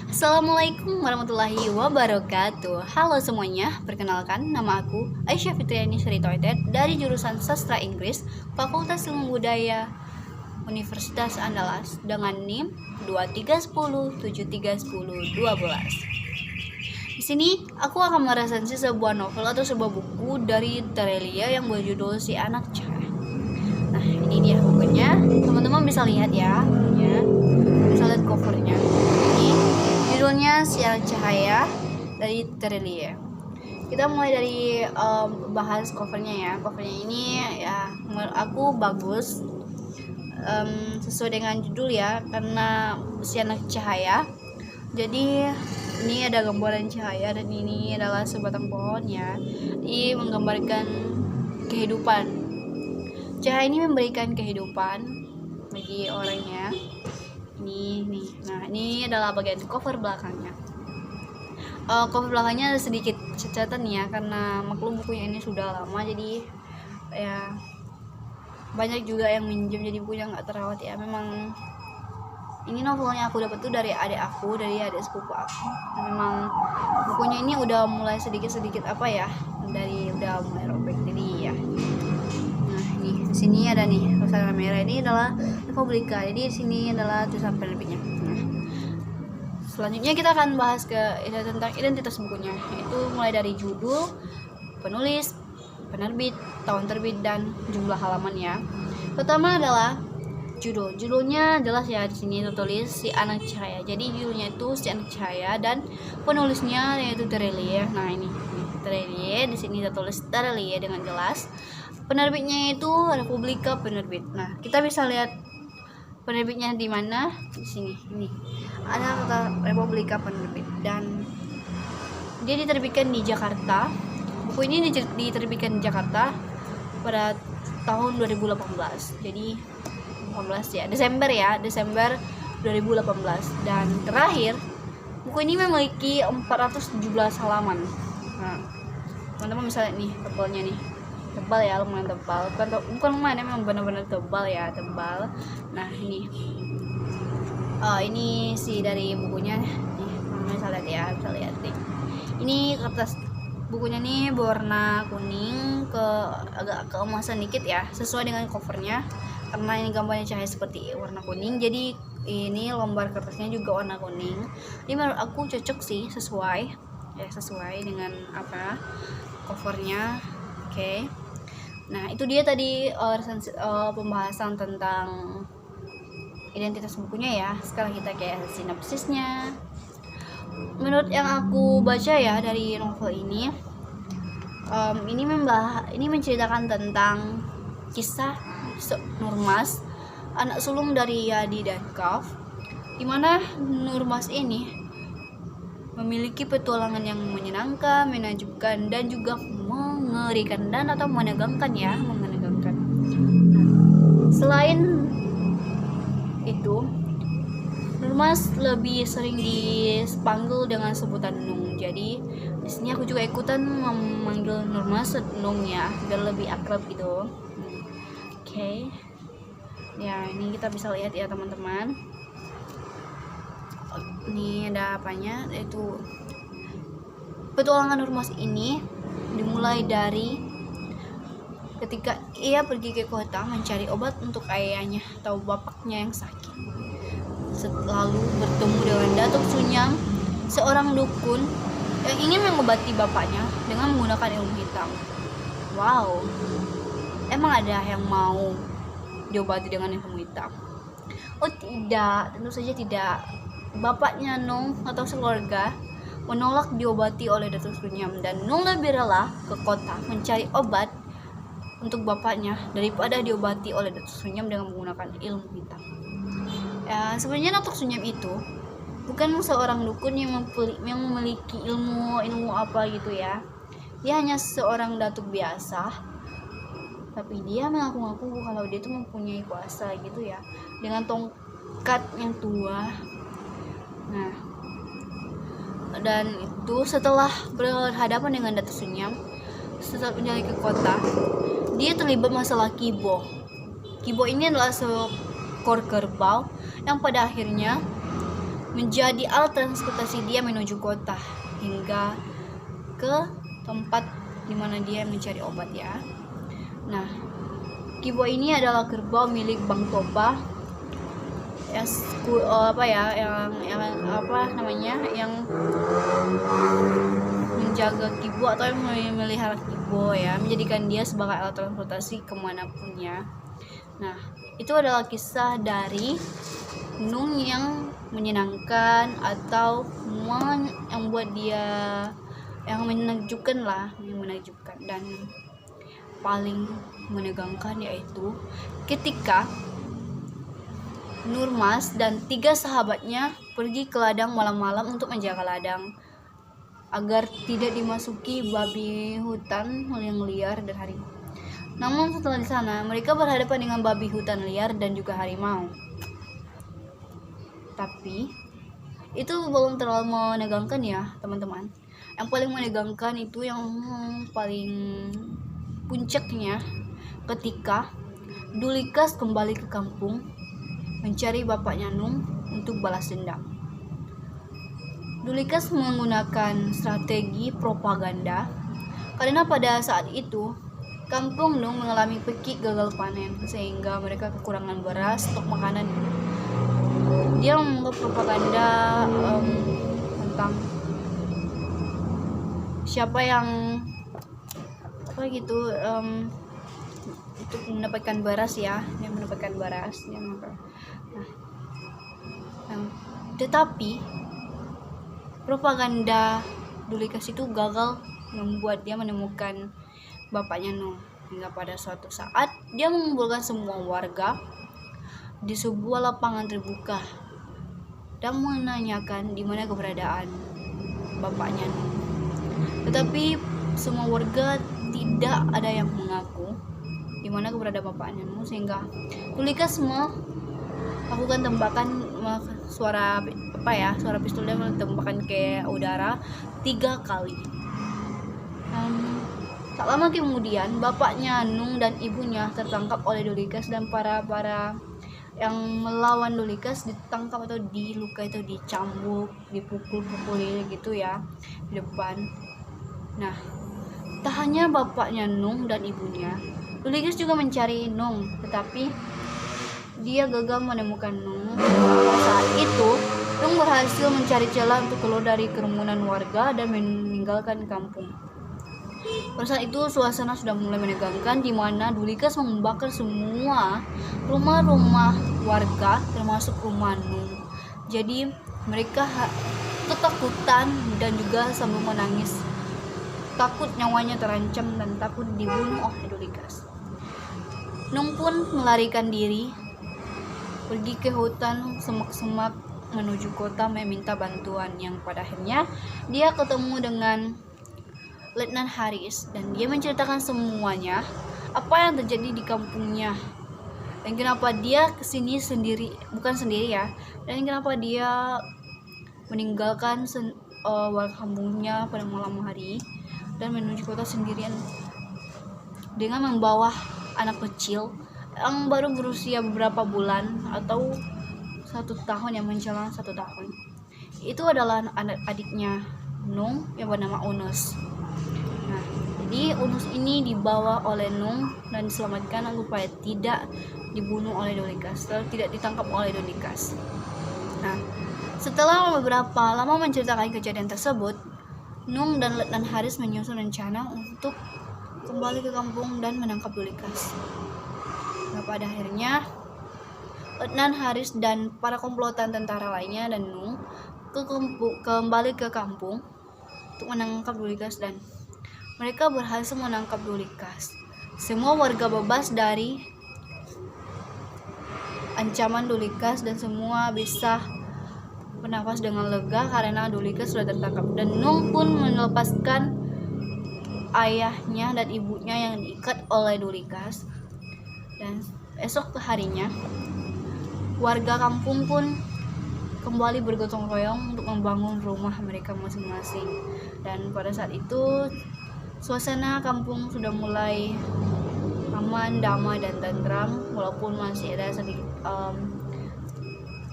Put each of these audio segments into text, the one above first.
Assalamualaikum warahmatullahi wabarakatuh. Halo semuanya, perkenalkan nama aku Aisyah Fitriani Sritoidet dari jurusan Sastra Inggris Fakultas Ilmu Budaya Universitas Andalas dengan NIM 2310731012. Di sini aku akan meresensi sebuah novel atau sebuah buku dari Terelia yang berjudul Si Anak Cahaya. Nah, ini dia bukunya. Teman-teman bisa lihat ya, bukunya. Bisa lihat covernya. Ini judulnya Si Anak Cahaya dari Terelia. Kita mulai dari bahas covernya ya. Covernya ini ya menurut aku bagus, sesuai dengan judul ya, karena Si Anak Cahaya. Jadi ini ada gambaran cahaya dan ini adalah sebatang pohon ya. Ini menggambarkan kehidupan. Cahaya ini memberikan kehidupan bagi orangnya. Ini nih. Nah, ini adalah bagian cover belakangnya. Cover belakangnya ada sedikit catatan ya, karena maklum bukunya ini sudah lama, jadi ya banyak juga yang minjem, jadi bukunya nggak terawat ya. Memang ini novelnya aku dapat tuh dari adik sepupu aku. Memang bukunya ini udah mulai sedikit apa ya, udah mulai robek, jadi ya. Nah, ini di sini ada nih tulisan merah, ini adalah Republika. Jadi di sini adalah tulisan penerbitnya. Nah, selanjutnya kita akan bahas tentang identitas bukunya, yaitu mulai dari judul, penulis, penerbit, tahun terbit, dan jumlah halaman ya. Pertama adalah judulnya jelas ya, di sini tertulis Si Anak Cahaya. Jadi judulnya itu Si Anak Cahaya dan penulisnya yaitu Terelia. Nah, ini Terelia, di sini tertulis Terelia dengan jelas. Penerbitnya itu Republika Penerbit. Nah, kita bisa lihat penerbitnya di mana? Di sini. Ini ada kata Republika Penerbit dan dia diterbitkan di Jakarta. Buku ini diterbitkan di Jakarta pada tahun 2018. Jadi 18 ya, Desember 2018. Dan terakhir buku ini memiliki 417 halaman. Nah, teman-teman bisa lihat nih tebalnya nih. Tebal ya, lumayan tebal. Bukan lumayan, memang benar-benar tebal ya, tebal. Nah, ini ini sih dari bukunya nih, bisa lihat nih. Ini kertas bukunya nih berwarna kuning agak keemasan dikit ya, sesuai dengan covernya, karena ini gambarnya cahaya seperti warna kuning, jadi ini lembar kertasnya juga warna kuning. Ini menurut aku cocok sih, sesuai dengan apa covernya. Oke. Nah, itu dia tadi pembahasan tentang identitas bukunya ya. Sekarang kita kayak sinopsisnya. Menurut yang aku baca ya dari novel ini, ini menceritakan tentang kisah Nurmas, anak sulung dari Yadi dan Kaf, di mana Nurmas ini memiliki petualangan yang menyenangkan, menakjubkan, dan juga mengerikan dan atau menegangkan ya, menegangkan. Selain itu, Nurmas lebih sering dipanggil dengan sebutan Nung. Jadi di sini aku juga ikutan memanggil Nurmas Nung ya, biar lebih akrab gitu. Oke. Ya, ini kita bisa lihat ya teman-teman. Ini ada apanya, yaitu petualangan Nurmas ini dimulai dari ketika ia pergi ke kota mencari obat untuk ayahnya atau bapaknya yang sakit. Lalu bertemu dengan Datuk Sunyam, seorang dukun yang ingin mengobati bapaknya dengan menggunakan ilmu hitam. Wow, emang ada yang mau diobati dengan ilmu hitam? Oh tidak, tentu saja tidak. Bapaknya Nung atau sekeluarga menolak diobati oleh Datuk Sunyam, dan Nung lebih rela ke kota mencari obat untuk bapaknya daripada diobati oleh Datuk Sunyam dengan menggunakan ilmu hitam. Ya, sebenarnya Datuk Sunyam itu bukan seorang dukun yang memiliki ilmu apa gitu ya. Dia hanya seorang datuk biasa, tapi dia mengaku-ngaku kalau dia itu mempunyai kuasa gitu ya, dengan tongkat yang tua. Nah, dan itu setelah berhadapan dengan Datuk Sunyam, setelah menjalani ke kota, dia terlibat masalah Kibo. Kibo ini adalah seekor kerbau yang pada akhirnya menjadi alat transportasi dia menuju kota hingga ke tempat dimana dia mencari obat ya. Nah, Kibo ini adalah kerbau milik Bang Toba yang yang menjaga Kibo atau yang memelihara Kibo ya, menjadikan dia sebagai alat transportasi kemanapun ya. Nah, itu adalah kisah dari Nung yang menyenangkan atau yang buat dia yang menakjubkan dan paling menegangkan, yaitu ketika Nurmas dan 3 sahabatnya pergi ke ladang malam-malam untuk menjaga ladang agar tidak dimasuki babi hutan yang liar dan harimau. Namun setelah di sana mereka berhadapan dengan babi hutan liar dan juga harimau. Tapi itu belum terlalu menegangkan ya teman-teman. Yang paling menegangkan itu yang paling puncaknya ketika Dulikas kembali ke kampung mencari bapaknya Nung untuk balas dendam. Dulikas menggunakan strategi propaganda karena pada saat itu kampung Nung mengalami pekik gagal panen sehingga mereka kekurangan beras, stok makanan. Dia membuat propaganda tentang siapa yang untuk mendapatkan beras ya, tetapi propaganda Dulikas itu gagal membuat dia menemukan bapaknya Nung, hingga pada suatu saat dia mengumpulkan semua warga di sebuah lapangan terbuka dan menanyakan di mana keberadaan bapaknya Nung. Tetapi semua warga tidak ada yang mengaku di mana keberadaan bapaknya Nung, sehingga Dulikas melakukan tembakan suara pistol dia menembakkan ke udara 3 kali. Tak lama kemudian bapaknya Nung dan ibunya tertangkap oleh Dulikas dan para yang melawan Dulikas ditangkap atau dilukai atau dicambuk, dipukul-pukulin gitu ya di depan. Nah, tak hanya bapaknya Nung dan ibunya, Dulikas juga mencari Nung, tetapi dia gagal menemukan Nung. Saat itu Nung berhasil mencari celah untuk keluar dari kerumunan warga dan meninggalkan kampung. Pada saat itu suasana sudah mulai menegangkan, di mana Dulikas membakar semua rumah-rumah warga termasuk rumah Nung. Jadi mereka ketakutan dan juga sambil menangis, takut nyawanya terancam dan takut dibunuh oleh Dulikas. Nung pun melarikan diri, pergi ke hutan semak-semak menuju kota meminta bantuan, yang pada akhirnya dia ketemu dengan Letnan Haris dan dia menceritakan semuanya apa yang terjadi di kampungnya dan kenapa dia kesini bukan sendiri ya, dan kenapa dia meninggalkan warga kampungnya pada malam hari dan menuju kota sendirian dengan membawa anak kecil yang baru berusia beberapa bulan atau 1 tahun, yang menjelang 1 tahun. Itu adalah anak adiknya Nung yang bernama Unus. Nah, jadi Unus ini dibawa oleh Nung dan diselamatkan supaya tidak dibunuh oleh Dulikas, tidak ditangkap oleh Dulikas. Nah, setelah beberapa lama menceritakan kejadian tersebut, Nung dan Letnan Haris menyusun rencana untuk kembali ke kampung dan menangkap Dulikas. Nah, pada akhirnya Letnan Haris dan para komplotan tentara lainnya dan Nung kembali ke kampung untuk menangkap Dulikas, dan mereka berhasil menangkap Dulikas. Semua warga bebas dari ancaman Dulikas dan semua bisa bernafas dengan lega karena Dulikas sudah tertangkap, dan Nung pun melepaskan ayahnya dan ibunya yang diikat oleh Dulikas. Dan esok harinya warga kampung pun kembali bergotong royong untuk membangun rumah mereka masing-masing. Dan pada saat itu suasana kampung sudah mulai aman, damai, dan tentram, walaupun masih ada sedikit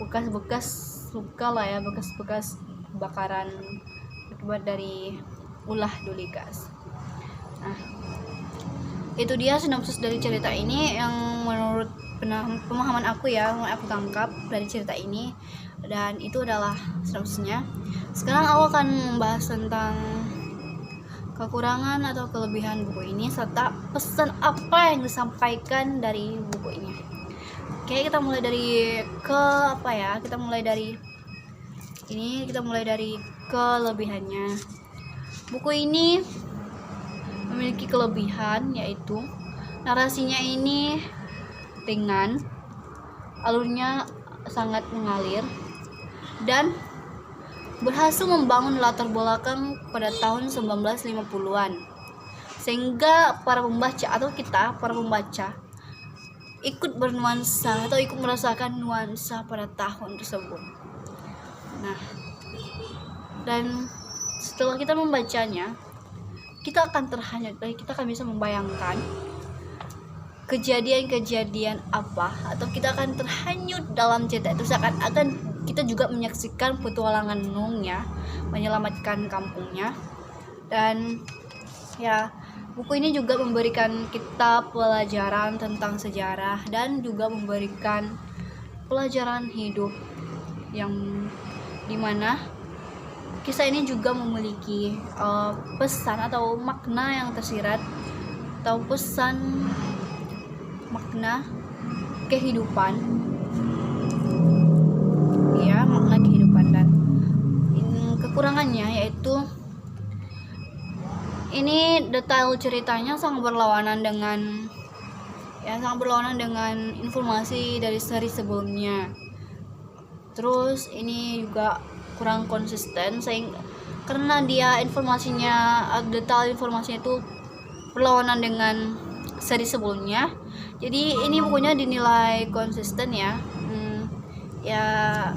bekas-bekas luka lah ya, bekas-bekas bakaran akibat dari ulah Dulikas. Nah, itu dia sinopsis dari cerita ini yang menurut pemahaman aku ya, yang aku tangkap dari cerita ini, dan itu adalah sinopsisnya. Sekarang aku akan membahas tentang kekurangan atau kelebihan buku ini serta pesan apa yang disampaikan dari buku ini. Oke, kita mulai dari kita mulai dari kelebihannya. Buku ini memiliki kelebihan, yaitu narasinya ini ringan, alurnya sangat mengalir, dan berhasil membangun latar belakang pada tahun 1950-an, sehingga para pembaca ikut bernuansa atau ikut merasakan nuansa pada tahun tersebut. Nah, dan setelah kita membacanya, kita akan terhanyut, kita akan bisa membayangkan kejadian-kejadian apa, atau kita akan terhanyut dalam cerita itu, seakan-akan kita juga menyaksikan petualangan Nung ya, menyelamatkan kampungnya. Dan ya, buku ini juga memberikan kita pelajaran tentang sejarah dan juga memberikan pelajaran hidup, yang dimana kisah ini juga memiliki pesan atau makna yang tersirat, atau pesan makna kehidupan ya, makna kehidupan. Dan kekurangannya yaitu ini detail ceritanya sangat berlawanan dengan informasi dari seri sebelumnya. Terus ini juga kurang konsisten, karena dia detail informasinya itu berlawanan dengan seri sebelumnya. Jadi ini bukunya dinilai konsisten ya. Ya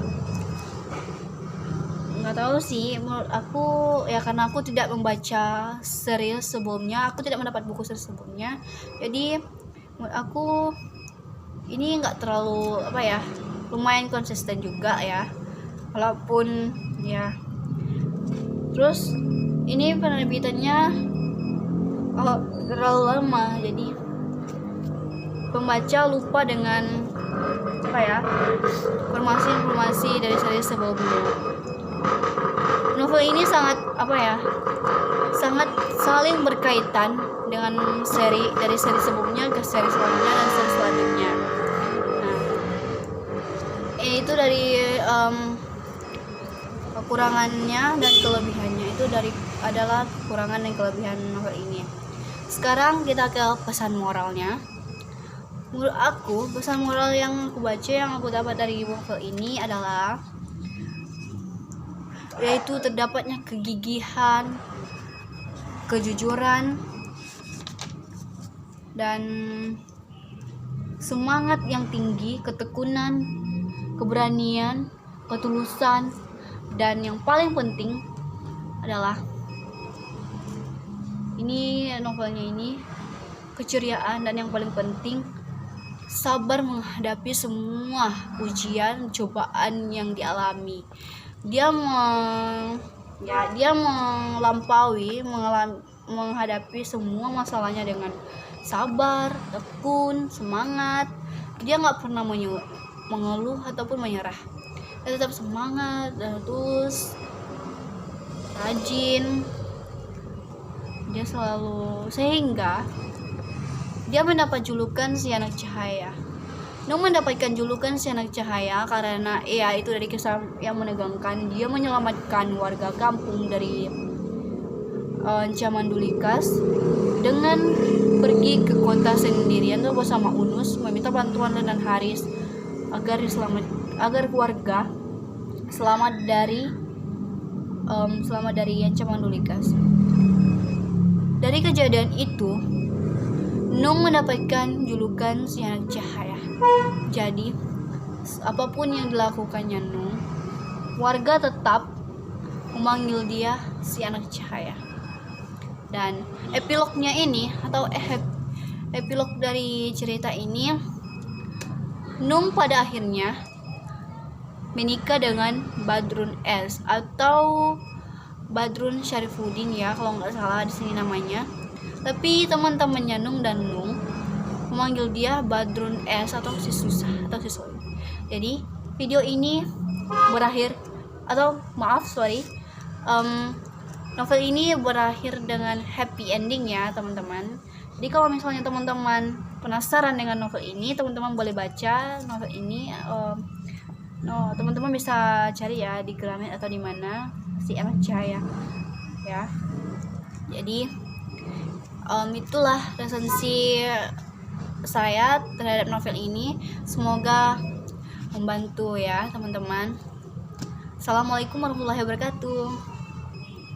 nggak tahu sih, menurut aku ya, karena aku tidak membaca seri sebelumnya, aku tidak mendapat buku seri sebelumnya, jadi menurut aku ini nggak terlalu lumayan konsisten juga ya, walaupun ya. Terus ini penerbitannya terlalu lama, jadi pembaca lupa dengan informasi dari seri sebelumnya. Novel ini sangat saling berkaitan dengan seri sebelumnya ke seri selanjutnya dan seri selanjutnya. Nah, itu dari kekurangannya dan kelebihannya, itu adalah kekurangan dan kelebihan novel ini. Sekarang kita ke pesan moralnya. Menurut aku, pesan moral yang aku dapat dari novel ini adalah yaitu terdapatnya kegigihan, kejujuran, dan semangat yang tinggi, ketekunan, keberanian, ketulusan, dan yang paling penting adalah novelnya ini keceriaan, dan yang paling penting sabar menghadapi semua ujian cobaan yang dialami. Dia menghadapi semua masalahnya dengan sabar, tekun, semangat. Dia nggak pernah mengeluh ataupun menyerah. Dia tetap semangat dan terus rajin. Dia sehingga dia mendapat julukan si anak cahaya. Nung mendapatkan julukan si anak cahaya karena itu dari kisah yang menegangkan. Dia menyelamatkan warga kampung dari ancaman Dulikas dengan pergi ke kota sendirian bersama Unus, meminta bantuan dan Haris agar keluarga selamat dari ancaman Dulikas. Dari kejadian itu, Nung mendapatkan julukan si anak cahaya. Jadi apapun yang dilakukannya Nung, warga tetap memanggil dia si anak cahaya. Dan epilognya ini, atau epilog dari cerita ini, Nung pada akhirnya menikah dengan Badrun S atau Badrun Syarifuddin ya kalau nggak salah di sini namanya. Tapi teman-temannya Nung dan Nung memanggil dia Badrun S atau si susah atau si sulit. Jadi video ini berakhir atau maaf novel ini berakhir dengan happy ending ya teman-teman. Jadi kalau misalnya teman-teman penasaran dengan novel ini, teman-teman boleh baca novel ini. Teman-teman bisa cari ya di Gramet atau di mana, si Anak Cahaya ya. Jadi itulah resensi saya terhadap novel ini. Semoga membantu ya teman-teman. Assalamualaikum warahmatullahi wabarakatuh.